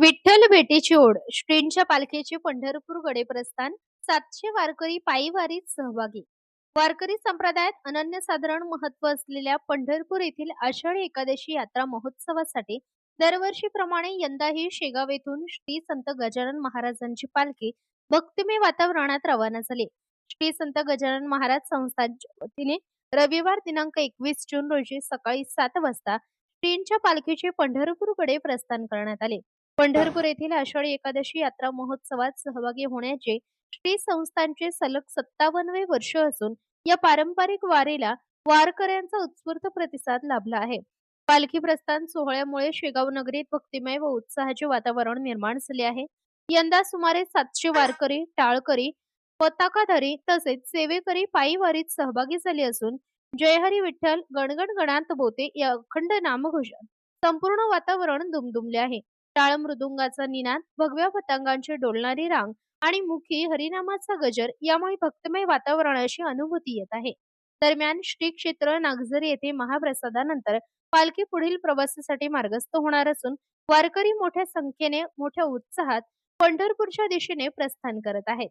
विठ्ठल भेटीची ओढ, श्रींच्या पालखीचे पंढरपूरकडे प्रस्थान, 700 वारकरी पायी वारीत सहभागी. वारकरी संप्रदायात अनन्यसाधारण महत्त्व असलेल्या पंढरपूर येथील आषाढी एकादशी यात्रा महोत्सवासाठी दरवर्षीप्रमाणे यंदाही शेगाव येथून श्री संत गजानन महाराजांची पालखी भक्तिमय वातावरणात रवाना झाली. श्री संत गजानन महाराज संस्थानच्या वतीने रविवार दिनांक 21 जून रोजी सकाळी 7 वाजता श्रींच्या पालखीचे पंढरपूरकडे प्रस्थान करण्यात आले. पंढरपूर येथील आषाढी एकादशी यात्रा महोत्सवात सहभागी होण्याचे श्री संस्थानचे सलग 57वे वर्ष असून या पारंपरिक वारीला वारकऱ्यांचा उत्स्फूर्त प्रतिसाद लाभला आहे. पालखी प्रस्थान सोहळ्यामुळे शेगाव नगरीत भक्तिमय व उत्साहाचे वातावरण निर्माण झाले आहे. यंदा सुमारे 700 वारकरी, टाळकरी, पताकाधारी तसेच सेवेकरी पायी वारीत सहभागी झाले असून जय हरी विठ्ठल गणगण गणात बोते या अखंड नामघोषात संपूर्ण वातावरण दुमदुमले आहे. टाळ मृदुंगाचा निनाद, भगव्या पतंगांची डोलणारी रांग आणि मुखी हरिनामाचा गजर यामुळे भक्तिमय वातावरणाची अनुभूती येत आहे. दरम्यान श्री क्षेत्र नागझर येथे महाप्रसादानंतर पालखी पुढील प्रवासासाठी मार्गस्थ होणार असून वारकरी मोठ्या संख्येने मोठ्या उत्साहात पंढरपूरच्या दिशेने प्रस्थान करत आहेत.